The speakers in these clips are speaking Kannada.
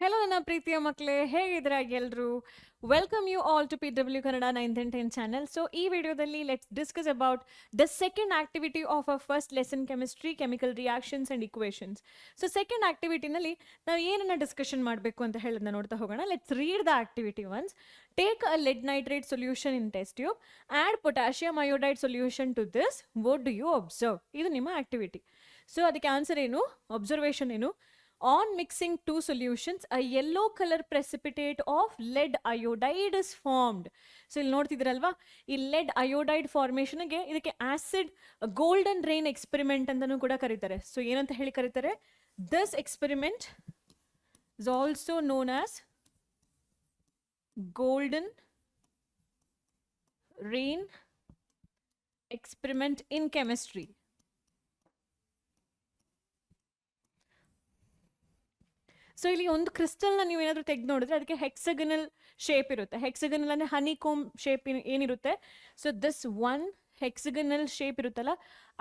ಹೆಲೋ ನನ್ನ ಪ್ರೀತಿಯ ಮಕ್ಕಳೇ, ಹೇಗಿದ್ದೀರಾ ಎಲ್ಲರೂ? Welcome you all to PW Kannada 9th and 10th channel. So ಈ ವಿಡಿಯೋದಲ್ಲಿ let's discuss about the second activity of our first lesson chemistry, chemical reactions and equations. So second ಆಕ್ಟಿವಿಟಿನಲ್ಲಿ ನಾವು ಏನನ್ನ ಡಿಸ್ಕಷನ್ ಮಾಡಬೇಕು ಅಂತ ಹೇಳೋದನ್ನ ನೋಡ್ತಾ ಹೋಗೋಣ. Let's read the activity once. Take a lead nitrate solution in test tube, add potassium iodide solution to this. What do you observe? ಇದು ನಿಮ್ಮ ಆಕ್ಟಿವಿಟಿ. ಸೊ ಅದಕ್ಕೆ ಆನ್ಸರ್ ಏನು, ಅಬ್ಸರ್ವೇಷನ್ ಏನು? On mixing two solutions, a yellow color precipitate of lead iodide is formed. So ಇಲ್ಲಿ ನೋಡ್ತಿದ್ರಲ್ವಾ, ಈ lead iodide formation ಗೆ ಇದಕ್ಕೆ ಆಸಿಡ್ ಗೋಲ್ಡನ್ ರೈನ್ ಎಕ್ಸ್ಪೆರಿಮೆಂಟ್ ಅಂತಾನೂ ಕೂಡ ಕರೀತಾರೆ. ಸೊ ಏನಂತ ಹೇಳಿ ಕರೀತಾರೆ? This experiment is also known as golden rain experiment in chemistry. So ಇಲ್ಲಿ ಒಂದು ಕ್ರಿಸ್ಟಲ್ನ ನೀವು ಏನಾದರೂ ತೆಗೆದು ನೋಡಿದ್ರೆ ಅದಕ್ಕೆ ಹೆಕ್ಸಗನಲ್ ಶೇಪ್ ಇರುತ್ತೆ. ಹೆಕ್ಸಗನಲ್ ಅಂದರೆ ಹನಿಕೋಮ್ ಶೇಪ್ ಏನಿರುತ್ತೆ. ಸೊ ದಿಸ್ ಒನ್ ಹೆಕ್ಸಗನಲ್ ಶೇಪ್ ಇರುತ್ತಲ್ಲ,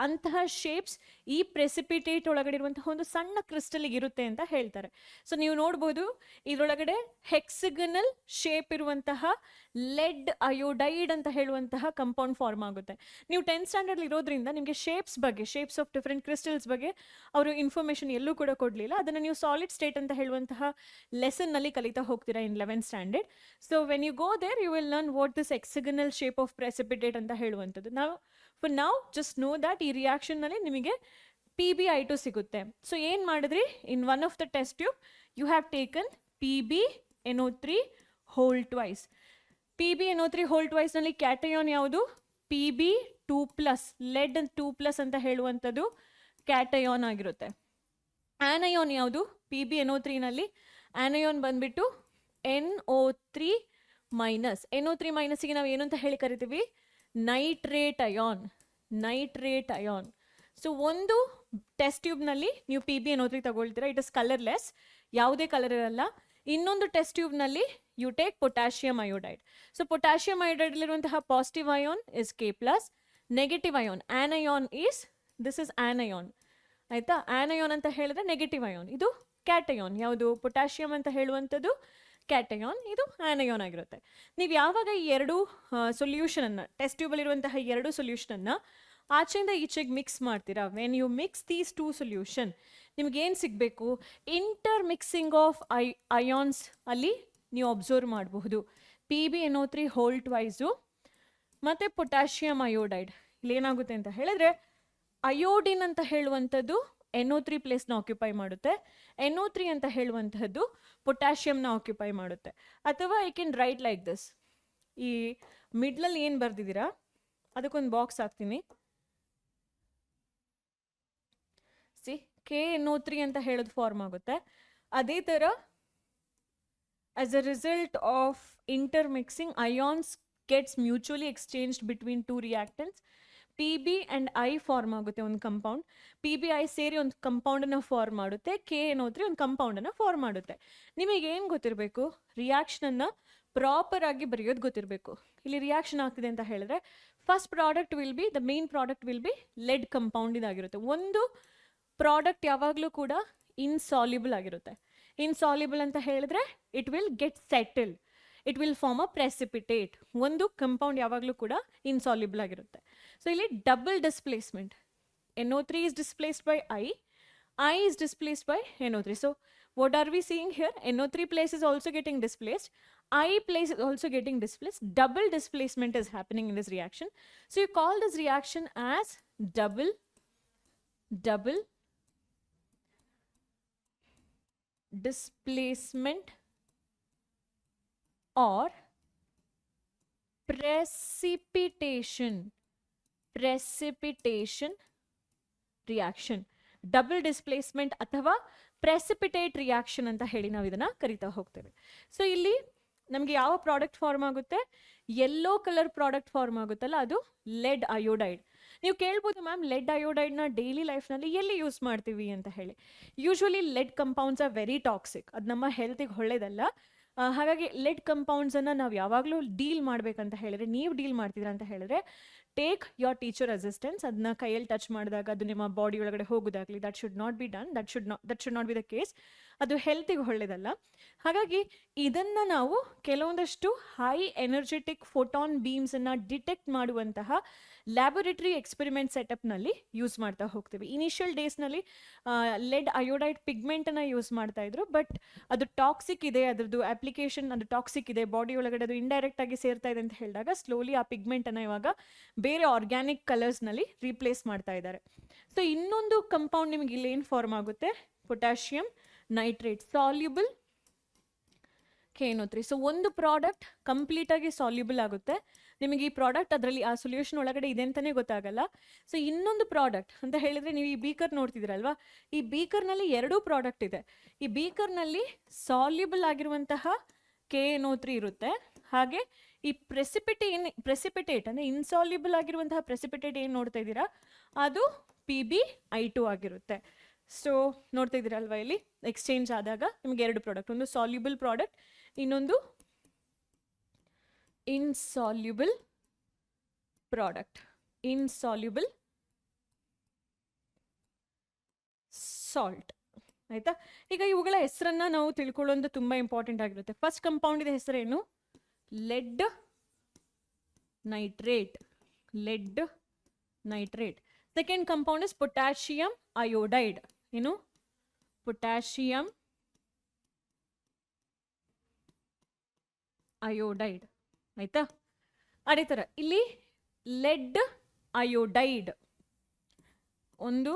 ಅಂತಹ ಶೇಪ್ಸ್ ಈ ಪ್ರೆಸಿಪಿಟೇಟ್ ಒಳಗಡೆ ಇರುವಂತಹ ಒಂದು ಸಣ್ಣ ಕ್ರಿಸ್ಟಲ್ಗೆ ಇರುತ್ತೆ ಅಂತ ಹೇಳ್ತಾರೆ. ಸೊ ನೀವು ನೋಡ್ಬೋದು ಇದರೊಳಗಡೆ ಹೆಕ್ಸಗನಲ್ ಶೇಪ್ ಇರುವಂತಹ ಲೆಡ್ ಅಯೋಡೈಡ್ ಅಂತ ಹೇಳುವಂತಹ ಕಂಪೌಂಡ್ ಫಾರ್ಮ್ ಆಗುತ್ತೆ. ನೀವು 10th ಸ್ಟ್ಯಾಂಡರ್ಡ್ ಇರೋದ್ರಿಂದ ನಿಮಗೆ ಶೇಪ್ಸ್ ಆಫ್ ಡಿಫರೆಂಟ್ ಕ್ರಿಸ್ಟಲ್ಸ್ ಬಗ್ಗೆ ಅವರು ಇನ್ಫಾರ್ಮೇಶನ್ ಎಲ್ಲೂ ಕೂಡ ಕೊಡಲಿಲ್ಲ. ಅದನ್ನು ನೀವು ಸಾಲಿಡ್ ಸ್ಟೇಟ್ ಅಂತ ಹೇಳುವಂತಹ ಲೆಸನ್ನಲ್ಲಿ ಕಲಿತಾ ಹೋಗ್ತೀರಾ in 11th standard. So when you go there you will learn what this hexagonal shape of precipitate ಅಂತ ಹೇಳುವಂಥದ್ದು. For now, just know that ಈ ರಿಯಾಕ್ಷನ್ ನಲ್ಲಿ ನಿಮಗೆ PbI2 ಸಿಗುತ್ತೆ. ಸೊ ಏನ್ ಮಾಡಿದ್ರಿ, in one of the test tube you have taken PbNO3 whole twice. PbNO3 whole twice ನಲ್ಲಿ ಕ್ಯಾಟಯಾನ್ ಯಾವುದು? Pb2+, ಲೆಡ್ 2+ ಅಂತ ಹೇಳುವಂಥದ್ದು ಕ್ಯಾಟಯಾನ್ ಆಗಿರುತ್ತೆ. ಆನಯಾನ್ ಯಾವುದು? PbNO3 ನಲ್ಲಿ ಆನಯಾನ್ ಬಂದ್ಬಿಟ್ಟು NO3-. NO3- ಗೆ ನಾವು ಏನು ಅಂತ ಹೇಳಿ ಕರಿತೀವಿ? Nitrate ion. ಸೊ ಒಂದು ಟೆಸ್ಟ್ ಟ್ಯೂಬ್ನಲ್ಲಿ ನೀವು PbNO3 ತಗೊಳ್ತೀರಾ, ಇಟ್ ಇಸ್ ಕಲರ್ಲೆಸ್, ಯಾವುದೇ ಕಲರ್ ಇರಲ್ಲ. ಇನ್ನೊಂದು ಟೆಸ್ಟ್ ಟ್ಯೂಬ್ನಲ್ಲಿ you take potassium iodide. So potassium ಅಯೋಡೈಡ್ಲಿರುವಂತಹ positive ion is K+, negative ion anion is this is anion. ಆಯ್ತಾ? ಆನಯಾನ್ ಅಂತ ಹೇಳಿದ್ರೆ ನೆಗೆಟಿವ್ ಅಯಾನ್, ಇದು ಕ್ಯಾಟಯಾನ್. ಯಾವುದು? ಪೊಟ್ಯಾಷಿಯಂ ಅಂತ ಹೇಳುವಂಥದ್ದು ಕ್ಯಾಟಯಾನ್, ಇದು ಆನಯಾನ್ ಆಗಿರುತ್ತೆ. ನೀವು ಯಾವಾಗ ಈ ಎರಡು ಸೊಲ್ಯೂಷನನ್ನು, ಟೆಸ್ಟ್ ಟ್ಯೂಬಲ್ಲಿರುವಂತಹ ಎರಡು ಸೊಲ್ಯೂಷನನ್ನು ಆಚೆಯಿಂದ ಈಚೆಗೆ ಮಿಕ್ಸ್ ಮಾಡ್ತೀರಾ, when you mix these two solution ನಿಮ್ಗೇನು ಸಿಗಬೇಕು? ಇಂಟರ್ ಮಿಕ್ಸಿಂಗ್ ಆಫ್ ಅಯಾನ್ಸ್ ಅಲ್ಲಿ ನೀವು ಅಬ್ಸರ್ವ್ ಮಾಡಬಹುದು. PbNO3 ಹೋಲ್ ಟ್ವೈಸು ಮತ್ತು ಪೊಟ್ಯಾಷಿಯಂ ಅಯೋಡೈಡ್. ಇಲ್ಲಿ ಏನಾಗುತ್ತೆ ಅಂತ ಹೇಳಿದ್ರೆ, ಅಯೋಡಿನ್ ಅಂತ ಹೇಳುವಂಥದ್ದು NO3 ಪ್ಲೇಸ್ನ ಆಕ್ಯುಪೈ ಮಾಡುತ್ತೆ, NO3 ಅಂತ ಹೇಳುವಂತಹದ್ದು ಪೊಟ್ಯಾಷಿಯಂನ ಆಕ್ಯುಪೈ ಮಾಡುತ್ತೆ. ಅಥವಾ I can write like this. ಈ ಮಿಡ್ಲಲ್ಲಿ ಏನು ಬರ್ದಿದ್ದೀರಾ ಅದಕ್ಕೊಂದು ಬಾಕ್ಸ್ ಹಾಕ್ತೀನಿ. ಸಿ, KNO3 ಅಂತ ಹೇಳೋದು ಫಾರ್ಮ್ ಆಗುತ್ತೆ. ಅದೇ ಥರ as a result of intermixing ions gets mutually exchanged between two reactants. Pb and I form ಆಗುತ್ತೆ ಒಂದು ಕಂಪೌಂಡ್. PbI ಸೇರಿ ಒಂದು ಕಂಪೌಂಡನ್ನು ಫಾರ್ಮ್ ಮಾಡುತ್ತೆ, KNO3 ಒಂದು ಕಂಪೌಂಡನ್ನು ಫಾರ್ಮ್ ಮಾಡುತ್ತೆ. ನಿಮಗೆ ಏನು ಗೊತ್ತಿರಬೇಕು? ರಿಯಾಕ್ಷನನ್ನು ಪ್ರಾಪರ್ ಆಗಿ ಬರೆಯೋದು ಗೊತ್ತಿರಬೇಕು. ಇಲ್ಲಿ ರಿಯಾಕ್ಷನ್ ಆಗ್ತಿದೆ ಅಂತ ಹೇಳಿದ್ರೆ first product will be, the main product will be lead compound ಇದಾಗಿರುತ್ತೆ. ಒಂದು ಪ್ರಾಡಕ್ಟ್ ಯಾವಾಗಲೂ ಕೂಡ ಇನ್ಸಾಲ್ಯುಬಲ್ ಆಗಿರುತ್ತೆ. ಇನ್ಸಾಲ್ಯುಬಲ್ ಅಂತ ಹೇಳಿದ್ರೆ it will get settle, it will form a precipitate. ಒಂದು ಕಂಪೌಂಡ್ ಯಾವಾಗಲೂ ಕೂಡ ಇನ್ಸಾಲ್ಯುಬಲ್ ಆಗಿರುತ್ತೆ. ಸೊ ಇಲ್ಲಿ double displacement, NO3 is displaced by I is displaced by NO3. So what are we seeing here? NO3 place is also getting displaced, I place is also getting displaced. Double displacement is happening in this reaction. So you call this reaction as double displacement or precipitation reaction. Double displacement ಅಥವಾ ಪ್ರೆಸಿಪಿಟೇಟ್ ರಿಯಾಕ್ಷನ್ ಅಂತ ಹೇಳಿ ನಾವು ಇದನ್ನ ಕರಿತಾ ಹೋಗ್ತೇವೆ. ಸೊ ಇಲ್ಲಿ ನಮಗೆ ಯಾವ ಪ್ರಾಡಕ್ಟ್ ಫಾರ್ಮ್ ಆಗುತ್ತೆ? ಯೆಲ್ಲೋ ಕಲರ್ ಪ್ರಾಡಕ್ಟ್ ಫಾರ್ಮ್ ಆಗುತ್ತಲ್ಲ, ಅದು ಲೆಡ್ ಅಯೋಡೈಡ್. ನೀವು ಕೇಳ್ಬೋದು, ಮ್ಯಾಮ್ ಲೆಡ್ ಅಯೋಡೈಡ್ನ ಡೈಲಿ ಲೈಫ್ನಲ್ಲಿ ಎಲ್ಲಿ ಯೂಸ್ ಮಾಡ್ತೀವಿ ಅಂತ ಹೇಳಿ. Usually lead compounds are very toxic, ಅದು ನಮ್ಮ ಹೆಲ್ತಿಗೆ ಒಳ್ಳೇದಲ್ಲ. ಹಾಗಾಗಿ ಲೆಡ್ ಕಂಪೌಂಡ್ಸನ್ನು ನಾವು ಯಾವಾಗಲೂ ಡೀಲ್ ಮಾಡಬೇಕಂತ ಹೇಳಿದ್ರೆ, ನೀವು ಡೀಲ್ ಮಾಡ್ತಿದ್ದೀರಾ ಅಂತ ಹೇಳಿದ್ರೆ, ಟೇಕ್ ಯೋರ್ ಟೀಚರ್ ಅಸಿಸ್ಟೆನ್ಸ್. ಅದನ್ನ ಕೈಯಲ್ಲಿ ಟಚ್ ಮಾಡಿದಾಗ ಅದು ನಿಮ್ಮ ಬಾಡಿ ಒಳಗಡೆ ಹೋಗೋದಾಗಲಿ, that should not be done, that should not be the case. ಅದು ಹೆಲ್ತಿಗೆ ಒಳ್ಳೆಯದಲ್ಲ. ಹಾಗಾಗಿ ಇದನ್ನು ನಾವು ಕೆಲವೊಂದಷ್ಟು ಹೈ ಎನರ್ಜೆಟಿಕ್ ಫೋಟಾನ್ ಬೀಮ್ಸನ್ನು ಡಿಟೆಕ್ಟ್ ಮಾಡುವಂತಹ ಲ್ಯಾಬೊರೇಟರಿ ಎಕ್ಸ್ಪೆರಿಮೆಂಟ್ ಸೆಟಪ್ನಲ್ಲಿ ಯೂಸ್ ಮಾಡ್ತಾ ಹೋಗ್ತೀವಿ. ಇನಿಷಿಯಲ್ ಡೇಸ್ನಲ್ಲಿ ಲೆಡ್ ಅಯೋಡೈಡ್ ಪಿಗ್ಮೆಂಟನ್ನು ಯೂಸ್ ಮಾಡ್ತಾ ಇದ್ರು, ಬಟ್ ಅದು ಟಾಕ್ಸಿಕ್ ಇದೆ, ಅದರದ್ದು ಅಪ್ಲಿಕೇಶನ್ ಅದು ಟಾಕ್ಸಿಕ್ ಇದೆ, ಬಾಡಿ ಒಳಗಡೆ ಅದು ಇಂಡೈರೆಕ್ಟ್ ಆಗಿ ಸೇರ್ತಾ ಇದೆ ಅಂತ ಹೇಳಿದಾಗ ಸ್ಲೋಲಿ ಆ ಪಿಗ್ಮೆಂಟನ್ನು ಇವಾಗ ಬೇರೆ ಆರ್ಗ್ಯಾನಿಕ್ ಕಲರ್ಸ್ನಲ್ಲಿ ರೀಪ್ಲೇಸ್ ಮಾಡ್ತಾ ಇದ್ದಾರೆ. ಸೊ ಇನ್ನೊಂದು ಕಂಪೌಂಡ್ ನಿಮಗೆ ಇಲ್ಲಿ ಏನು ಫಾರ್ಮ್ ಆಗುತ್ತೆ, potassium nitrate soluble KNO3. So ಒಂದು ಪ್ರಾಡಕ್ಟ್ ಕಂಪ್ಲೀಟಾಗಿ ಸಾಲ್ಯುಬಲ್ ಆಗುತ್ತೆ, ನಿಮಗೆ ಈ ಪ್ರಾಡಕ್ಟ್ ಅದರಲ್ಲಿ ಆ ಸೊಲ್ಯೂಷನ್ ಒಳಗಡೆ ಇದೆ ಅಂತಲೇ ಗೊತ್ತಾಗಲ್ಲ. ಸೊ ಇನ್ನೊಂದು ಪ್ರಾಡಕ್ಟ್ ಅಂತ ಹೇಳಿದರೆ, ನೀವು ಈ ಬೀಕರ್ ನೋಡ್ತಿದ್ದೀರಲ್ವಾ, ಈ ಬೀಕರ್ನಲ್ಲಿ 2 ಪ್ರಾಡಕ್ಟ್ ಇದೆ. ಈ ಬೀಕರ್ನಲ್ಲಿ ಸಾಲ್ಯುಬಲ್ ಆಗಿರುವಂತಹ KNO3 ಇರುತ್ತೆ, ಹಾಗೆ ಈ ಪ್ರೆಸಿಪಿಟೇಟ್ ಅಂದರೆ ಇನ್ಸಾಲ್ಯುಬಲ್ ಆಗಿರುವಂತಹ ಪ್ರೆಸಿಪಿಟೇಟ್ ಏನು ನೋಡ್ತಾ ಇದ್ದೀರಾ, ಅದು PbI2 ಆಗಿರುತ್ತೆ. ಸೊ ನೋಡ್ತಾ ಇದ್ದೀರಲ್ವಾ, ಇಲ್ಲಿ ಎಕ್ಸ್ಚೇಂಜ್ ಆದಾಗ ನಿಮಗೆ 2 ಪ್ರಾಡಕ್ಟ್, ಒಂದು ಸಾಲ್ಯುಬಲ್ ಪ್ರಾಡಕ್ಟ್, ಇನ್ನೊಂದು ಇನ್ಸಾಲ್ಯುಬಲ್ ಪ್ರಾಡಕ್ಟ್, ಇನ್ಸಾಲ್ಯುಬಲ್ ಸಾಲ್ಟ್. ಆಯಿತಾ? ಈಗ ಇವುಗಳ ಹೆಸರನ್ನು ನಾವು ತಿಳ್ಕೊಳ್ಳೋದು ತುಂಬ ಇಂಪಾರ್ಟೆಂಟ್ ಆಗಿರುತ್ತೆ. ಫಸ್ಟ್ ಕಂಪೌಂಡಿನ ಹೆಸರೇನು, lead nitrate, lead nitrate. Second compound is potassium iodide, ಏನು, ಪೊಟ್ಯಾಷಿಯಂ ಅಯೋಡೈಡ್. ಆಯ್ತಾ? ಅದೇ ಥರ ಇಲ್ಲಿ ಲೆಡ್ ಅಯೋಡೈಡ್, ಒಂದು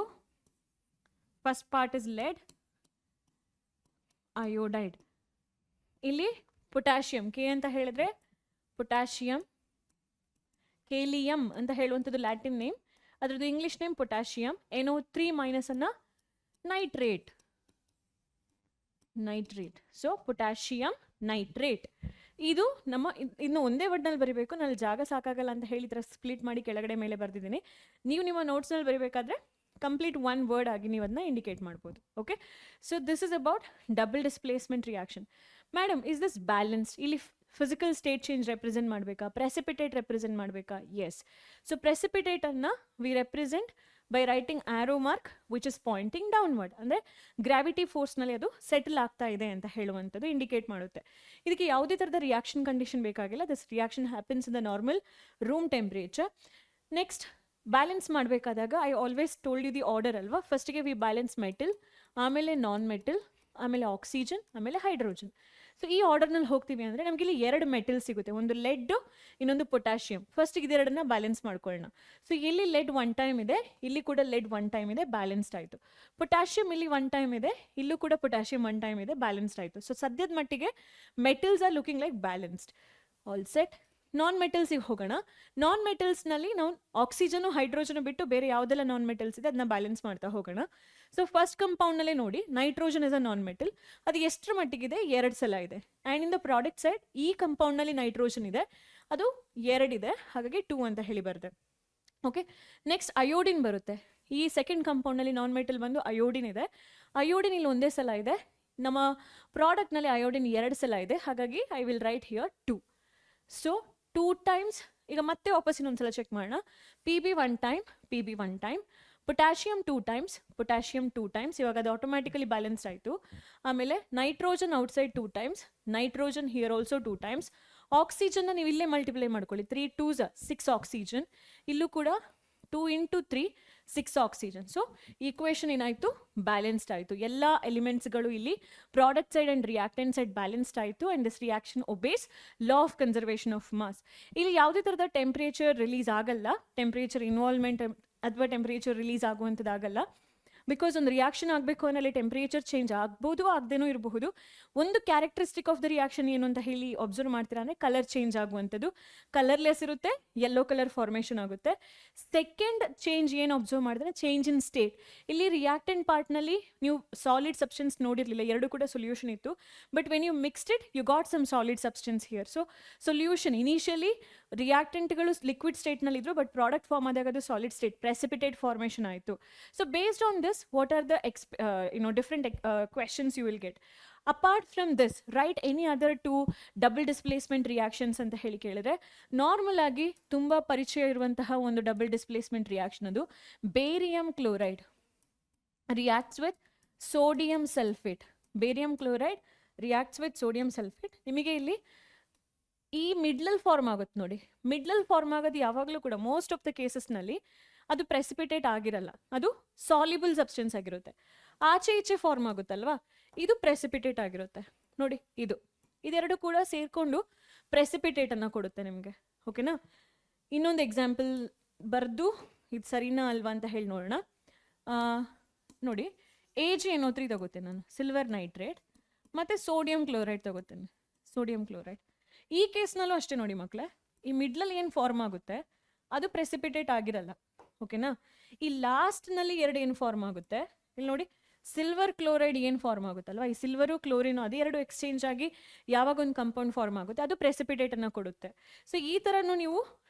first part is lead iodide. ಇಲ್ಲಿ ಪೊಟ್ಯಾಷಿಯಂ, ಕೆ ಅಂತ ಹೇಳಿದ್ರೆ ಪೊಟ್ಯಾಷಿಯಂ, ಕೇಲಿಯಂ ಅಂತ ಹೇಳುವಂಥದ್ದು ಲ್ಯಾಟಿನ್ ನೇಮ್, ಅದರದ್ದು ಇಂಗ್ಲಿಷ್ ನೇಮ್ ಪೊಟ್ಯಾಷಿಯಂ. NO3 ಮೈನಸನ್ನು nitrate, nitrate. So potassium nitrate. ಇದು ನಮ್ಮ ಇನ್ನು ಒಂದೇ ವರ್ಡ್ನಲ್ಲಿ ಬರೀಬೇಕು, ನಾನು ಜಾಗ ಸಾಕಾಗಲ್ಲ ಅಂತ ಹೇಳಿದ್ರೆ ಸ್ಪ್ಲಿಟ್ ಮಾಡಿ ಕೆಳಗಡೆ ಮೇಲೆ ಬರೆದಿದ್ದೀನಿ. ನೀವು ನಿಮ್ಮ ನೋಟ್ಸ್ನಲ್ಲಿ ಬರೀಬೇಕಾದ್ರೆ ಕಂಪ್ಲೀಟ್ ಒನ್ ವರ್ಡ್ ಆಗಿ ನೀವು ಅದನ್ನ ಇಂಡಿಕೇಟ್ ಮಾಡ್ಬೋದು. Okay, so this is about double displacement reaction. Madam, is this balanced? ಇಲ್ಲಿ ಫಿಸಿಕಲ್ ಸ್ಟೇಟ್ ಚೇಂಜ್ ರೆಪ್ರೆಸೆಂಟ್ ಮಾಡಬೇಕಾ, ಪ್ರೆಸಿಪಿಟೇಟ್ ರೆಪ್ರೆಸೆಂಟ್ ಮಾಡಬೇಕಾ? ಎಸ್. ಸೊ ಪ್ರೆಸಿಪಿಟೇಟನ್ನು we represent by writing arrow mark which is pointing downward, ಅಂದರೆ ಗ್ರಾವಿಟಿ ಫೋರ್ಸ್ನಲ್ಲಿ ಅದು ಸೆಟಲ್ ಆಗ್ತಾ ಇದೆ ಅಂತ ಹೇಳುವಂಥದ್ದು ಇಂಡಿಕೇಟ್ ಮಾಡುತ್ತೆ. ಇದಕ್ಕೆ ಯಾವುದೇ ಥರದ ರಿಯಾಕ್ಷನ್ ಕಂಡೀಷನ್ ಬೇಕಾಗಿಲ್ಲ, this reaction happens in the normal room temperature. Next balance ಮಾಡಬೇಕಾದಾಗ I always told you the order ಅಲ್ವಾ, ಫಸ್ಟಿಗೆ ವಿ ಬ್ಯಾಲೆನ್ಸ್ ಮೆಟಲ್, ಆಮೇಲೆ ನಾನ್ ಮೆಟಲ್, ಆಮೇಲೆ ಆಕ್ಸಿಜನ್, ಆಮೇಲೆ ಹೈಡ್ರೋಜನ್. ಸೊ ಈ ಆರ್ಡರ್ನಲ್ಲಿ ಹೋಗ್ತೀವಿ ಅಂದರೆ ನಮಗೆ ಇಲ್ಲಿ 2 ಮೆಟಲ್ ಸಿಗುತ್ತೆ, ಒಂದು ಲೆಡ್, ಇನ್ನೊಂದು ಪೊಟ್ಯಾಷಿಯಂ. ಫಸ್ಟಿಗೆ ಇದೆರಡನ್ನ ಬ್ಯಾಲೆನ್ಸ್ ಮಾಡ್ಕೊಳ್ಳೋಣ. ಸೊ ಇಲ್ಲಿ ಲೆಡ್ 1 ಟೈಮ್ ಇದೆ, ಇಲ್ಲಿ ಕೂಡ ಲೆಡ್ 1 ಟೈಮ್ ಇದೆ, ಬ್ಯಾಲೆನ್ಸ್ಡ್ ಆಯಿತು. ಪೊಟ್ಯಾಷಿಯಂ ಇಲ್ಲಿ 1 ಟೈಮ್ ಇದೆ, ಇಲ್ಲೂ ಕೂಡ ಪೊಟ್ಯಾಷಿಯಂ 1 ಟೈಮ್ ಇದೆ, ಬ್ಯಾಲೆನ್ಸ್ಡ್ ಆಯಿತು. ಸೊ ಸದ್ಯದ ಮಟ್ಟಿಗೆ metals are looking like balanced. All set. Non ಮೆಟಲ್ಸಿಗೆ ಹೋಗೋಣ. ನಾನ್ ಮೆಟಲ್ಸ್ನಲ್ಲಿ ನಾವು ಆಕ್ಸಿಜನು ಹೈಡ್ರೋಜನು ಬಿಟ್ಟು ಬೇರೆ ಯಾವುದೆಲ್ಲ ನಾನ್ ಮೆಟಲ್ಸ್ ಇದೆ ಅದನ್ನ ಬ್ಯಾಲೆನ್ಸ್ ಮಾಡ್ತಾ ಹೋಗೋಣ. ಸೊ ಫಸ್ಟ್ ಕಂಪೌಂಡ್ನಲ್ಲೇ ನೋಡಿ, nitrogen is a non metal, ಅದು ಎಷ್ಟರ ಮಟ್ಟಿಗಿದೆ, 2 ಸಲ ಇದೆ. And in the product side ಈ ಕಂಪೌಂಡ್ನಲ್ಲಿ ನೈಟ್ರೋಜನ್ ಇದೆ, ಅದು 2 ಇದೆ, ಹಾಗಾಗಿ 2 ಅಂತ ಹೇಳಿ ಬರುತ್ತೆ. ಓಕೆ, ನೆಕ್ಸ್ಟ್ ಅಯೋಡಿನ್ ಬರುತ್ತೆ. ಈ ಸೆಕೆಂಡ್ ಕಂಪೌಂಡ್ನಲ್ಲಿ ನಾನ್ ಮೆಟಲ್ ಬಂದು ಅಯೋಡಿನ್ ಇದೆ, ಅಯೋಡಿನ್ ಇಲ್ಲಿ ಒಂದೇ ಸಲ ಇದೆ, ನಮ್ಮ ಪ್ರಾಡಕ್ಟ್ನಲ್ಲಿ ಅಯೋಡಿನ್ 2 ಸಲ ಇದೆ, ಹಾಗಾಗಿ I will write here 2. So 2 times. ಈಗ ಮತ್ತೆ ವಾಪಸ್ ಇನ್ನೊಂದ್ಸಲ ಚೆಕ್ ಮಾಡೋಣ. PB 1 time, PB 1 time, potassium 2 times, potassium 2 times, ಇವಾಗ ಅದು ಆಟೋಮ್ಯಾಟಿಕಲಿ ಬ್ಯಾಲೆನ್ಸ್ ಆಯಿತು. ಆಮೇಲೆ nitrogen outside 2 times, nitrogen here also 2 times. ಆಕ್ಸಿಜನ್ನ ನೀವು ಇಲ್ಲೇ ಮಲ್ಟಿಪ್ಲೈ ಮಾಡ್ಕೊಳ್ಳಿ, 3 2s 6 ಆಕ್ಸಿಜನ್, ಇಲ್ಲೂ ಕೂಡ 2 × 3 6 ಆಕ್ಸಿಜನ್. ಸೊ ಈಕ್ವೇಷನ್ ಏನಾಯಿತು, ಬ್ಯಾಲೆನ್ಸ್ಡ್ ಆಯಿತು. ಎಲ್ಲ ಎಲಿಮೆಂಟ್ಸ್ಗಳು ಇಲ್ಲಿ product side and reactant side balanced ಆಯಿತು. And this reaction obeys law of conservation of mass. ಇಲ್ಲಿ ಯಾವುದೇ ಥರದ ಟೆಂಪ್ರೇಚರ್ ರಿಲೀಸ್ ಆಗಲ್ಲ, ಟೆಂಪ್ರೇಚರ್ ಇನ್ವಾಲ್ವ್ಮೆಂಟ್ ಅಥವಾ ಟೆಂಪ್ರೇಚರ್ ರಿಲೀಸ್ ಆಗುವಂಥದ್ದಾಗಲ್ಲ. ಬಿಕಾಸ್ ಒಂದು ರಿಯಾಕ್ಷನ್ ಆಗಬೇಕು ಅನ್ನಲ್ಲಿ ಟೆಂಪ್ರೇಚರ್ ಚೇಂಜ್ ಆಗ್ಬೋದು, ಆಗದೇನೂ ಇರಬಹುದು. ಒಂದು ಕ್ಯಾರೆಕ್ಟರಿಸ್ಟಿಕ್ ಆಫ್ ದ ರಿಯಾಕ್ಷನ್ ಏನು ಅಂತ ಹೇಳಿ ಅಬ್ಸರ್ವ್ ಮಾಡ್ತೀರಾ ಅಂದರೆ ಕಲರ್ ಚೇಂಜ್ ಆಗುವಂಥದ್ದು, ಕಲರ್ಲೆಸ್ ಇರುತ್ತೆ, ಯೆಲ್ಲೋ ಕಲರ್ ಫಾರ್ಮೇಷನ್ ಆಗುತ್ತೆ. ಸೆಕೆಂಡ್ ಚೇಂಜ್ ಏನು ಅಬ್ಸರ್ವ್ ಮಾಡಿದ್ರೆ ಚೇಂಜ್ ಇನ್ ಸ್ಟೇಟ್. ಇಲ್ಲಿ ರಿಯಾಕ್ಟೆಂಟ್ ಪಾರ್ಟ್ನಲ್ಲಿ ನೀವು ಸಾಲಿಡ್ ಸಬ್ಸ್ಟೆನ್ಸ್ ನೋಡಿರಲಿಲ್ಲ, 2 ಕೂಡ ಸೊಲ್ಯೂಷನ್ ಇತ್ತು, but when you mixed it you got some solid substance here. So solution initially ರಿಯಾಕ್ಟೆಂಟ್ಗಳು ಲಿಕ್ವಿಡ್ ಸ್ಟೇಟ್ನಲ್ಲಿದ್ದರು, ಬಟ್ ಪ್ರಾಡಕ್ಟ್ ಫಾರ್ಮ್ ಆದಾಗ ಅದು ಸಾಲಿಡ್ ಸ್ಟೇಟ್ ಪ್ರೆಸಿಪಿಟೇಟ್ ಫಾರ್ಮೇಷನ್ ಆಯಿತು. So based on this this, what are the different questions you will get. Apart from this, write any other two double displacement reactions ಅಂತ ಹೇಳಿ ಕೇಳಿದ್ರೆ, ನಾರ್ಮಲ್ ಆಗಿ ತುಂಬಾ ಪರಿಚಯ ಇರುವಂತಹ ಒಂದು ಡಬಲ್ ಡಿಸ್ಪ್ಲೇಸ್ಮೆಂಟ್ ರಿಯಾಕ್ಷನ್ ಅದು barium chloride reacts with sodium sulfate. Barium chloride reacts with sodium sulphate. ನಿಮಗೆ ಇಲ್ಲಿ ಈ ಮಿಡ್ಲಲ್ ಫಾರ್ಮ್ ಆಗುತ್ತೆ ನೋಡಿ. ಮಿಡ್ಲಲ್ ಫಾರ್ಮ್ ಆಗೋದು ಯಾವಾಗಲೂ ಕೂಡ ಮೋಸ್ಟ್ ಆಫ್ ದ ಕೇಸಸ್ನಲ್ಲಿ ಅದು ಪ್ರೆಸಿಪಿಟೇಟ್ ಆಗಿರಲ್ಲ, ಅದು ಸಾಲ್ಯುಬಲ್ ಸಬ್ಸ್ಟೆನ್ಸ್ ಆಗಿರುತ್ತೆ. ಆಚೆ ಈಚೆ ಫಾರ್ಮ್ ಆಗುತ್ತಲ್ವಾ, ಇದು ಪ್ರೆಸಿಪಿಟೇಟ್ ಆಗಿರುತ್ತೆ ನೋಡಿ. ಇದೆರಡು ಕೂಡ ಸೇರಿಕೊಂಡು ಪ್ರೆಸಿಪಿಟೇಟ್ ಅನ್ನು ಕೊಡುತ್ತೆ ನಿಮಗೆ. ಓಕೆನಾ? ಇನ್ನೊಂದು ಎಕ್ಸಾಂಪಲ್ ಬರೆದು ಇದು ಸರಿನಾ ಅಲ್ವಾ ಅಂತ ಹೇಳಿ ನೋಡೋಣ. ನೋಡಿ, AgNO3 ತಗೋತೇನೆ ನಾನು, ಸಿಲ್ವರ್ ನೈಟ್ರೇಟ್, ಮತ್ತು ಸೋಡಿಯಂ ಕ್ಲೋರೈಡ್ ತಗೋತೇನೆ, ಸೋಡಿಯಂ ಕ್ಲೋರೈಡ್. ಈ ಕೇಸ್ನಲ್ಲೂ ಅಷ್ಟೇ ನೋಡಿ ಮಕ್ಕಳೇ, ಈ ಮಿಡ್ಲಲ್ಲಿ ಏನು ಫಾರ್ಮ್ ಆಗುತ್ತೆ ಅದು ಪ್ರೆಸಿಪಿಟೇಟ್ ಆಗಿರಲ್ಲ. ಓಕೆನಾ? ಈ ಲಾಸ್ಟ್ನಲ್ಲಿ ಎರಡು ಏನು ಫಾರ್ಮ್ ಆಗುತ್ತೆ ಇಲ್ಲಿ ನೋಡಿ, ಸಿಲ್ವರ್ ಕ್ಲೋರೈಡ್ ಏನು ಫಾರ್ಮ್ ಆಗುತ್ತಲ್ವ, ಈ ಸಿಲ್ವರು ಕ್ಲೋರಿನು ಅದು ಎರಡು ಎಕ್ಸ್ಚೇಂಜ್ ಆಗಿ ಯಾವಾಗ ಒಂದು ಕಂಪೌಂಡ್ ಫಾರ್ಮ್ ಆಗುತ್ತೆ ಅದು ಪ್ರೆಸಿಪಿಟೇಟನ್ನು ಕೊಡುತ್ತೆ. ಸೊ ಈ ಥರನೂ ನೀವು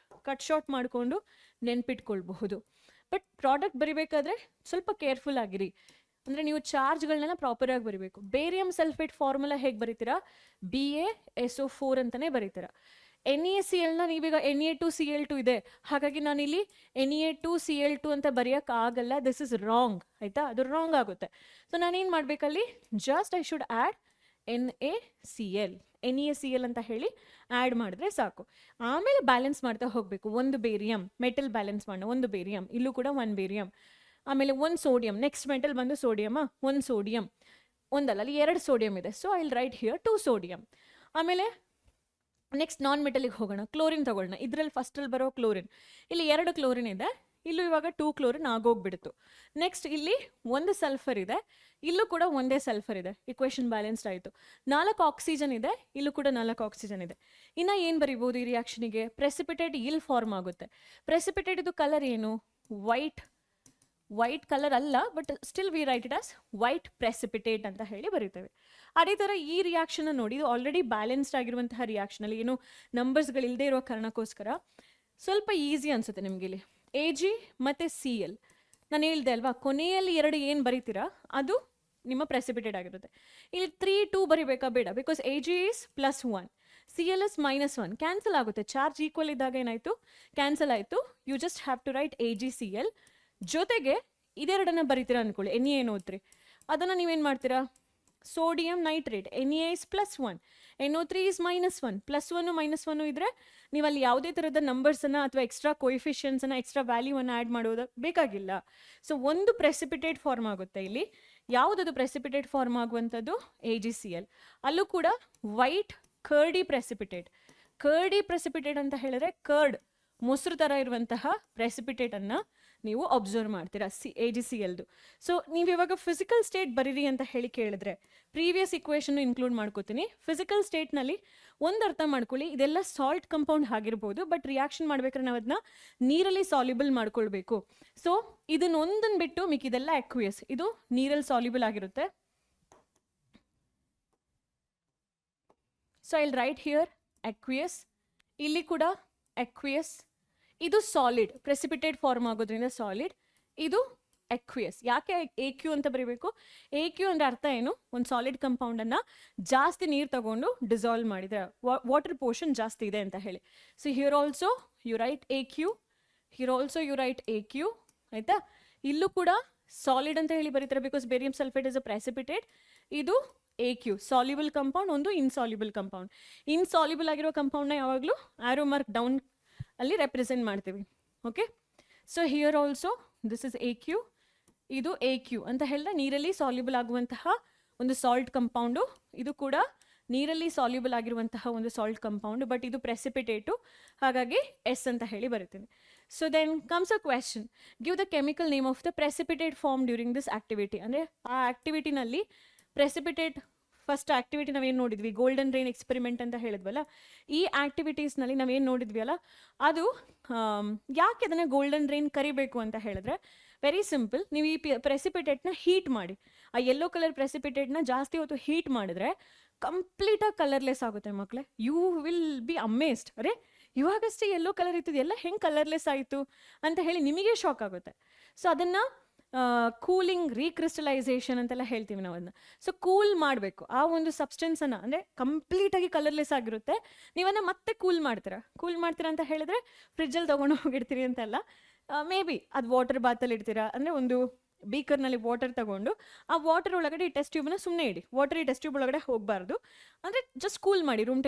ಕಟ್ ಶಾರ್ಟ್ ಮಾಡಿಕೊಂಡು ನೆನ್ಪಿಟ್ಕೊಳ್ಬಹುದು. ಬಟ್ ಪ್ರಾಡಕ್ಟ್ ಬರಿಬೇಕಾದ್ರೆ ಸ್ವಲ್ಪ ಕೇರ್ಫುಲ್ ಆಗಿರಿ. ಅಂದರೆ ನೀವು ಚಾರ್ಜ್ಗಳನ್ನೆಲ್ಲ ಪ್ರಾಪರಾಗಿ ಬರೀಬೇಕು. ಬೇರಿಯಂ ಸಲ್ಫೇಟ್ ಫಾರ್ಮುಲಾ ಹೇಗೆ ಬರೀತೀರಾ, BaSO4 ಅಂತಲೇ ಬರೀತೀರಾ. NaClನ ನೀವೀಗ Na2Cl2 ಇದೆ, ಹಾಗಾಗಿ ನಾನಿಲ್ಲಿ Na2Cl2 ಅಂತ ಬರೆಯೋಕ್ಕಾಗಲ್ಲ. ದಿಸ್ ಇಸ್ ರಾಂಗ್, ಆಯಿತಾ? ಅದು ರಾಂಗ್ ಆಗುತ್ತೆ. ಸೊ ನಾನೇನು ಮಾಡಬೇಕಲ್ಲಿ, just I should add NaCl ಅಂತ ಹೇಳಿ ಆ್ಯಡ್ ಮಾಡಿದ್ರೆ ಸಾಕು. ಆಮೇಲೆ ಬ್ಯಾಲೆನ್ಸ್ ಮಾಡ್ತಾ ಹೋಗಬೇಕು. ಒಂದು ಬೇರಿಯಂ ಮೆಟಲ್ ಬ್ಯಾಲೆನ್ಸ್ ಮಾಡೋಣ, ಒಂದು ಬೇರಿಯಂ, ಇಲ್ಲೂ ಕೂಡ ಒಂದು ಬೇರಿಯಂ, ಆಮೇಲೆ ಒಂದು ಸೋಡಿಯಂ, ನೆಕ್ಸ್ಟ್ ಮೆಟಲ್ ಬಂದು ಸೋಡಿಯಮ, ಒಂದು ಸೋಡಿಯಂ, ಒಂದಲ್ಲ ಅಲ್ಲಿ ಎರಡು ಸೋಡಿಯಂ ಇದೆ. So I will write here 2 sodium. ಆಮೇಲೆ ನೆಕ್ಸ್ಟ್ ನಾನ್ ಮೆಟಲಿಗೆ ಹೋಗೋಣ, ಕ್ಲೋರಿನ್ ತಗೊಳ್ಳೋಣ. ಇದರಲ್ಲಿ ಫಸ್ಟಲ್ಲಿ ಬರೋ ಕ್ಲೋರಿನ್, ಇಲ್ಲಿ 2 ಕ್ಲೋರಿನ್ ಇದೆ, ಇಲ್ಲೂ ಇವಾಗ 2 ಕ್ಲೋರಿನ್ ಆಗೋಗ್ಬಿಡ್ತು. ನೆಕ್ಸ್ಟ್ ಇಲ್ಲಿ ಒಂದು ಸಲ್ಫರ್ ಇದೆ, ಇಲ್ಲೂ ಕೂಡ ಒಂದೇ ಸಲ್ಫರ್ ಇದೆ. ಇಕ್ವೇಷನ್ ಬ್ಯಾಲೆನ್ಸ್ಡ್ ಆಯಿತು. 4 ಆಕ್ಸಿಜನ್ ಇದೆ, ಇಲ್ಲೂ ಕೂಡ 4 ಆಕ್ಸಿಜನ್ ಇದೆ. ಇನ್ನು ಏನು ಬರಿಬೋದು ಈ ರಿಯಾಕ್ಷನಿಗೆ, ಪ್ರೆಸಿಪಿಟೇಟ್ ಇಲ್ಲಿ ಫಾರ್ಮ್ ಆಗುತ್ತೆ. ಪ್ರೆಸಿಪಿಟೇಟ್ ಇದು ಕಲರ್ ಏನು, ವೈಟ್ ಕಲರ್ ಅಲ್ಲ, but still we right it as white precipitate ಅಂತ ಹೇಳಿ ಬರೀತೇವೆ. ಅದೇ ಥರ ಈ ರಿಯಾಕ್ಷನ್ ನೋಡಿ, ಇದು ಆಲ್ರೆಡಿ ಬ್ಯಾಲೆನ್ಸ್ಡ್ ಆಗಿರುವಂತಹ ರಿಯಾಕ್ಷನಲ್ಲಿ ಏನು ನಂಬರ್ಸ್ಗಳಿಲ್ಲದೆ ಇರೋ ಕಾರಣಕ್ಕೋಸ್ಕರ ಸ್ವಲ್ಪ ಈಸಿ ಅನಿಸುತ್ತೆ ನಿಮಗೆ. ಇಲ್ಲಿ Ag ಮತ್ತು Cl ನಾನು ಹೇಳಿದೆ ಅಲ್ವಾ, ಕೊನೆಯಲ್ಲಿ 2 ಏನು ಬರೀತೀರಾ ಅದು ನಿಮ್ಮ ಪ್ರೆಸಿಪಿಟೇಟ್ ಆಗಿರುತ್ತೆ. ಇಲ್ಲಿ 3, 2 ಬರಿಬೇಕಾ, ಬೇಡ, because Ag is +1, Cl is -1, cancel ಆಗುತ್ತೆ. ಚಾರ್ಜ್ ಈಕ್ವಲ್ ಇದ್ದಾಗ ಏನಾಯಿತು, ಕ್ಯಾನ್ಸಲ್ ಆಯಿತು. You just have to write Agcl. ಜೊತೆಗೆ ಇದೆರಡನ್ನ ಬರಿತೀರಾ ಅಂದ್ಕೊಳ್ಳಿ, NaNO3, ಅದನ್ನು ನೀವೇನು ಮಾಡ್ತೀರಾ, sodium nitrate, Na is +1, NO3 is -1, +1 -1 ಇದ್ರೆ ನೀವು ಅಲ್ಲಿ ಯಾವುದೇ ಥರದ ನಂಬರ್ಸನ್ನು ಅಥವಾ ಎಕ್ಸ್ಟ್ರಾ ಕೊಯಿಫಿಷಿಯನ್ಸನ್ನು ಎಕ್ಸ್ಟ್ರಾ ವ್ಯಾಲ್ಯೂವನ್ನು ಆ್ಯಡ್ ಮಾಡೋದು ಬೇಕಾಗಿಲ್ಲ. ಸೊ ಒಂದು ಪ್ರೆಸಿಪಿಟೇಟ್ ಫಾರ್ಮ್ ಆಗುತ್ತೆ ಇಲ್ಲಿ. ಯಾವುದದು ಪ್ರೆಸಿಪಿಟೇಟ್ ಫಾರ್ಮ್ ಆಗುವಂಥದ್ದು, AgCl. ಅಲ್ಲೂ ಕೂಡ ವೈಟ್ ಕರ್ಡಿ ಪ್ರೆಸಿಪಿಟೇಟ್. ಕರ್ಡಿ ಪ್ರೆಸಿಪಿಟೇಟ್ ಅಂತ ಹೇಳಿದ್ರೆ ಕರ್ಡ್, ಮೊಸರು ಥರ ಇರುವಂತಹ ಪ್ರೆಸಿಪಿಟೇಟನ್ನು ನೀವು ಅಬ್ಸರ್ವ್ ಮಾಡ್ತೀರಾ AgClದು. ಸೊ ನೀವು ಇವಾಗ ಫಿಸಿಕಲ್ ಸ್ಟೇಟ್ ಬರೀರಿ ಅಂತ ಹೇಳಿ ಕೇಳಿದ್ರೆ ಪ್ರೀವಿಯಸ್ ಇಕ್ವೇಷನ್ ಇನ್ಕ್ಲೂಡ್ ಮಾಡ್ಕೋತೀನಿ. ಫಿಸಿಕಲ್ ಸ್ಟೇಟ್ನಲ್ಲಿ ಒಂದು ಅರ್ಥ ಮಾಡ್ಕೊಳ್ಳಿ, ಇದೆಲ್ಲ ಸಾಲ್ಟ್ ಕಂಪೌಂಡ್ ಆಗಿರ್ಬೋದು, ಬಟ್ ರಿಯಾಕ್ಷನ್ ಮಾಡ್ಬೇಕಾದ್ರೆ ನಾವು ಅದನ್ನ ನೀರಲ್ಲಿ ಸಾಲ್ಯುಬಲ್ ಮಾಡ್ಕೊಳ್ಬೇಕು. ಸೊ ಇದನ್ನೊಂದನ್ನು ಬಿಟ್ಟು ಮಿಕ್ಕಿದೆಲ್ಲ ಅಕ್ವಿಯಸ್, ಇದು ನೀರಲ್ಲಿ ಸಾಲ್ಯುಬಲ್ ಆಗಿರುತ್ತೆ. So I will write here aqueous, ಇಲ್ಲಿ ಕೂಡ ಅಕ್ವಿಯಸ್. ಇದು ಸಾಲಿಡ್, ಪ್ರೆಸಿಪಿಟೇಟ್ ಫಾರ್ಮ್ ಆಗೋದ್ರಿಂದ ಸಾಲಿಡ್. ಇದು ಅಕ್ವಿಯಸ್. ಯಾಕೆ AQ ಅಂತ ಬರೀಬೇಕು, AQ ಅಂದರೆ ಅರ್ಥ ಏನು, ಒಂದು ಸಾಲಿಡ್ ಕಂಪೌಂಡನ್ನು ಜಾಸ್ತಿ ನೀರು ತಗೊಂಡು ಡಿಸಾಲ್ವ್ ಮಾಡಿದರೆ ವಾಟರ್ ಪೋರ್ಷನ್ ಜಾಸ್ತಿ ಇದೆ ಅಂತ ಹೇಳಿ. So here also you write AQ, here also you write AQ, ಆಯಿತಾ? ಇಲ್ಲೂ ಕೂಡ ಸಾಲಿಡ್ ಅಂತ ಹೇಳಿ ಬರೀತಾರೆ, because barium sulphate is a precipitate. ಇದು AQ, ಸಾಲ್ಯುಬಲ್ ಕಂಪೌಂಡ್, ಒಂದು ಇನ್ಸಾಲ್ಯುಬಲ್ ಕಂಪೌಂಡ್. ಇನ್ಸಾಲ್ಯುಬಲ್ ಆಗಿರೋ ಕಂಪೌಂಡ್ನ ಯಾವಾಗಲೂ ಆರೋ ಮಾರ್ಕ್ ಡೌನ್ ಅಲ್ಲಿ ರೆಪ್ರೆಸೆಂಟ್ ಮಾಡ್ತೀವಿ. Okay, so here also this is AQ, ಇದು AQ ಅಂತ ಹೇಳಿದ್ರೆ ನೀರಲ್ಲಿ ಸಾಲ್ಯುಬಲ್ ಆಗುವಂತಹ ಒಂದು ಸಾಲ್ಟ್ ಕಂಪೌಂಡು. ಇದು ಕೂಡ ನೀರಲ್ಲಿ ಸಾಲ್ಯುಬಲ್ ಆಗಿರುವಂತಹ ಒಂದು ಸಾಲ್ಟ್ ಕಂಪೌಂಡ್, ಬಟ್ ಇದು ಪ್ರೆಸಿಪಿಟೇಟು, ಹಾಗಾಗಿ S ಅಂತ ಹೇಳಿ ಬರೀತೀನಿ. So then comes a question, give the chemical name of the precipitate form during this activity. ಅಂದರೆ ಆ ಆಕ್ಟಿವಿಟಿನಲ್ಲಿ ಪ್ರೆಸಿಪಿಟೇಟ್ ಫಸ್ಟ್ ಆಕ್ಟಿವಿಟಿ ನಾವೇನು ನೋಡಿದ್ವಿ, ಗೋಲ್ಡನ್ ರೈನ್ ಎಕ್ಸ್ಪೆರಿಮೆಂಟ್ ಅಂತ ಹೇಳಿದ್ವಲ್ಲ, ಈ ಆಕ್ಟಿವಿಟೀಸ್ನಲ್ಲಿ ನಾವೇನು ನೋಡಿದ್ವಿ ಅಲ್ಲ, ಅದು ಯಾಕೆ ಅದನ್ನು ಗೋಲ್ಡನ್ ರೈನ್ ಕರಿಬೇಕು ಅಂತ ಹೇಳಿದ್ರೆ ವೆರಿ ಸಿಂಪಲ್. ನೀವು ಈ ಪ್ರೆಸಿಪಿಟೇಟ್ನ ಹೀಟ್ ಮಾಡಿ, ಆ ಯೆಲ್ಲೋ ಕಲರ್ ಪ್ರೆಸಿಪಿಟೇಟ್ನ ಜಾಸ್ತಿ ಹೊತ್ತು ಹೀಟ್ ಮಾಡಿದ್ರೆ ಕಂಪ್ಲೀಟಾಗಿ ಕಲರ್ಲೆಸ್ ಆಗುತ್ತೆ ಮಕ್ಕಳೇ. ಯು ವಿಲ್ ಬಿ ಅಮೇಸ್ಡ್, ಅರೆ ಇವಾಗಷ್ಟೇ ಯೆಲ್ಲೋ ಕಲರ್ ಇತ್ತು, ಎಲ್ಲ ಹೆಂಗೆ ಕಲರ್ಲೆಸ್ ಆಯಿತು ಅಂತ ಹೇಳಿ ನಿಮಗೆ ಶಾಕ್ ಆಗುತ್ತೆ. ಸೊ ಅದನ್ನು ಕೂಲಿಂಗ್ ರೀಕ್ರಿಸ್ಟಲೈಸೇಷನ್ ಅಂತೆಲ್ಲ ಹೇಳ್ತೀವಿ ನಾವು ಅದನ್ನ. ಸೊ ಕೂಲ್ ಮಾಡಬೇಕು ಆ ಒಂದು ಸಬ್ಸ್ಟೆನ್ಸನ್ನು, ಅಂದರೆ ಕಂಪ್ಲೀಟಾಗಿ ಕಲರ್ಲೆಸ್ ಆಗಿರುತ್ತೆ, ನೀವನ್ನ ಮತ್ತೆ ಕೂಲ್ ಮಾಡ್ತೀರಾ ಅಂತ ಹೇಳಿದ್ರೆ ಫ್ರಿಜ್ಜಲ್ಲಿ ತೊಗೊಂಡು ಹೋಗಿಡ್ತೀರಿ ಅಂತೆಲ್ಲ. ಮೇ ಬಿ ಅದು ವಾಟರ್ ಬಾತಲ್ಲಿ ಇಡ್ತೀರಾ, ಅಂದರೆ ಒಂದು ಬೀಕರ್ನಲ್ಲಿ ವಾಟರ್ ತಗೊಂಡು ಆ ವಾಟರ್ ಒಳಗಡೆ ಈ ಟೆಸ್ಟ್ ಟ್ಯೂಬ್ನ ಸುಮ್ಮನೆ ಇಡಿ, ವಾಟರ್ ಈ ಟೆಸ್ಟ್ ಟ್ಯೂಬ್ ಒಳಗಡೆ ಹೋಗಬಾರ್ದು, ಅಂದರೆ ಜಸ್ಟ್ ಕೂಲ್ ಮಾಡಿ, ರೂಮ್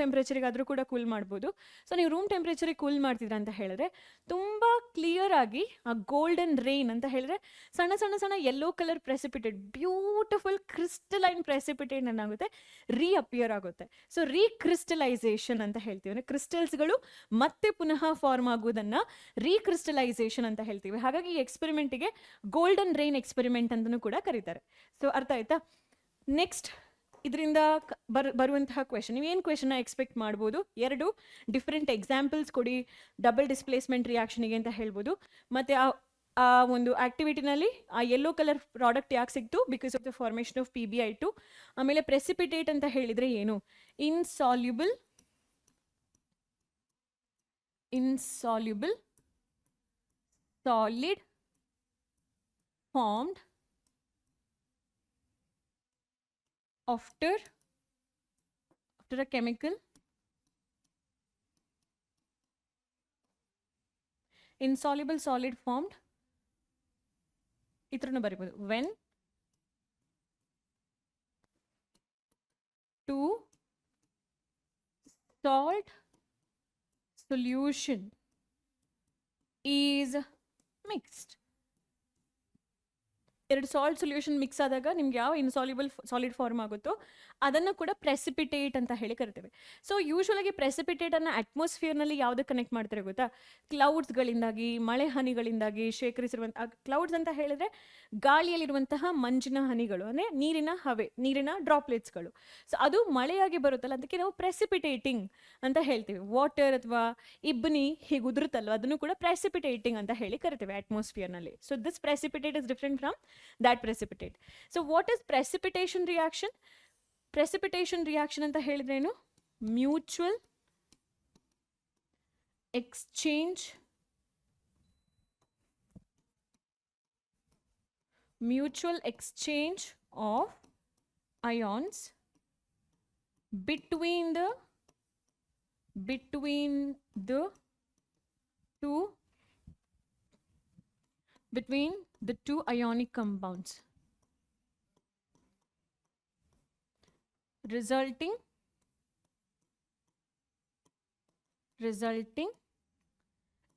ಟೆಂಪ್ರೇಚರಿಗಾದರೂ ಕೂಡ ಕೂಲ್ ಮಾಡ್ಬೋದು. ಸೊ ನೀವು ರೂಮ್ ಟೆಂಪ್ರೇಚರಿಗೆ ಕೂಲ್ ಮಾಡ್ತಿದ್ರ ಅಂತ ಹೇಳಿದ್ರೆ ತುಂಬ ಕ್ಲಿಯರ್ ಆಗಿ ಆ ಗೋಲ್ಡನ್ ರೈನ್ ಅಂತ ಹೇಳಿದ್ರೆ ಸಣ್ಣ ಸಣ್ಣ ಸಣ್ಣ yellow colour precipitate, beautiful crystalline precipitate ಏನಾಗುತ್ತೆ, ರೀಅಪಿಯರ್ ಆಗುತ್ತೆ. ಸೊ ರೀಕ್ರಿಸ್ಟಲೈಸೇಷನ್ ಅಂತ ಹೇಳ್ತೀವಿ, ಅಂದರೆ ಕ್ರಿಸ್ಟಲ್ಸ್ಗಳು ಮತ್ತೆ ಪುನಃ ಫಾರ್ಮ್ ಆಗೋದನ್ನು ರೀಕ್ರಿಸ್ಟಲೈಸೇಷನ್ ಅಂತ ಹೇಳ್ತೀವಿ. ಹಾಗಾಗಿ ಈ ಎಕ್ಸ್ಪೆರಿಮೆಂಟಿಗೆ ಗೋಲ್ಡನ್ ರೈನ್ ಎಕ್ಸ್ಪೆರಿಮೆಂಟ್ ಅಂತಲೂ ಕೂಡ ಕರೀತಾರೆ. ಸೊ ಅರ್ಥ ಆಯ್ತಾ? ನೆಕ್ಸ್ಟ್ ಇದರಿಂದ ಬರುವಂತಹ ಕ್ವೆಶನ್, ನೀವೇನು ಕ್ವೆಶನ್ನ ಎಕ್ಸ್ಪೆಕ್ಟ್ ಮಾಡ್ಬೋದು? 2 ಡಿಫ್ರೆಂಟ್ ಎಕ್ಸಾಂಪಲ್ಸ್ ಕೊಡಿ ಡಬಲ್ ಡಿಸ್ಪ್ಲೇಸ್ಮೆಂಟ್ ರಿಯಾಕ್ಷನಿಗೆ ಅಂತ ಹೇಳ್ಬೋದು. ಮತ್ತು ಆ ಒಂದು ಆಕ್ಟಿವಿಟಿನಲ್ಲಿ ಆ ಯೆಲ್ಲೋ ಕಲರ್ ಪ್ರಾಡಕ್ಟ್ ಯಾಕೆ ಸಿಕ್ತು? Because of the formation of PbI2. ಆಮೇಲೆ ಪ್ರೆಸಿಪಿಟೇಟ್ ಅಂತ ಹೇಳಿದರೆ ಏನು? Insoluble solid formed after a chemical insoluble solid formed ಇತ್ರನ ಬರಿಬೋದು when 2 salt solution is mixed. 2 salt solution mix ಆದಾಗ ನಿಮ್ಗೆ ಯಾವ ಇನ್ಸಾಲ್ಯುಬಲ್ ಸಾಲಿಡ್ ಫಾರ್ಮ್ ಆಗುತ್ತೋ ಅದನ್ನು ಕೂಡ ಪ್ರೆಸಿಪಿಟೇಟ್ ಅಂತ ಹೇಳಿ ಕರಿತೇವೆ. ಸೊ ಯೂಶ್ವಲಾಗಿ ಪ್ರೆಸಿಪಿಟೇಟನ್ನು ಅಟ್ಮಾಸ್ಫಿಯರ್ನಲ್ಲಿ ಯಾವುದಕ್ಕೆ ಕನೆಕ್ಟ್ ಮಾಡ್ತಾರೆ ಗೊತ್ತಾ? ಕ್ಲೌಡ್ಸ್ಗಳಿಂದಾಗಿ, ಮಳೆ ಹನಿಗಳಿಂದಾಗಿ ಶೇಖರಿಸಿರುವಂಥ, ಕ್ಲೌಡ್ಸ್ ಅಂತ ಹೇಳಿದ್ರೆ ಗಾಳಿಯಲ್ಲಿರುವಂತಹ ಮಂಜಿನ ಹನಿಗಳು, ಅಂದರೆ ನೀರಿನ ಡ್ರಾಪ್ಲೆಟ್ಸ್ಗಳು. ಸೊ ಅದು ಮಳೆಯಾಗಿ ಬರುತ್ತಲ್ಲ, ಅದಕ್ಕೆ ನಾವು ಪ್ರೆಸಿಪಿಟೇಟಿಂಗ್ ಅಂತ ಹೇಳ್ತೀವಿ. ವಾಟರ್ ಅಥವಾ ಇಬ್ಬನಿ ಹೀಗೆ ಉದುರುತ್ತಲ್ವ, ಅದನ್ನು ಕೂಡ ಪ್ರೆಸಿಪಿಟೇಟಿಂಗ್ ಅಂತ ಹೇಳಿ ಕರಿತೇವೆ ಅಟ್ಮಾಸ್ಫಿಯರ್ನಲ್ಲಿ. So this precipitate is different from that precipitate. So what is precipitation reaction? Precipitation reaction anta helidrenu mutual exchange of ions between the two ionic compounds, resulting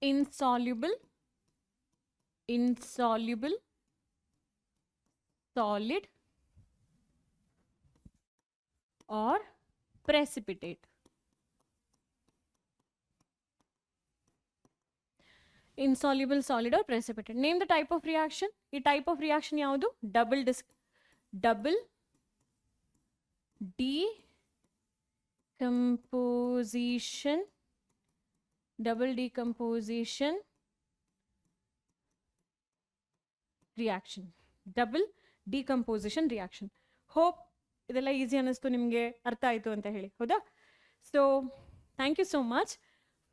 insoluble solid or precipitate. Insoluble solid or precipitate. Name the type of reaction. ಈ type of reaction ಯಾವುದು? double decomposition reaction. ಹೋಪ್ ಇದೆಲ್ಲ ಈಸಿ ಅನ್ನಿಸ್ತು ನಿಮಗೆ, ಅರ್ಥ ಆಯಿತು ಅಂತ ಹೇಳಿ, ಹೌದಾ? So thank you so much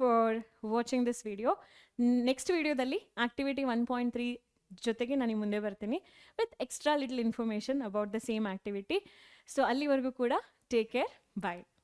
for watching this video. Next ವಿಡಿಯೋದಲ್ಲಿ ಆಕ್ಟಿವಿಟಿ 1.3 ಜೊತೆಗೆ ನಾನು ಮುಂದೆ ಬರ್ತೀನಿ with extra little information about the same activity. So ಅಲ್ಲಿವರೆಗೂ ಕೂಡ ಟೇಕ್ ಕೇರ್, ಬಾಯ್.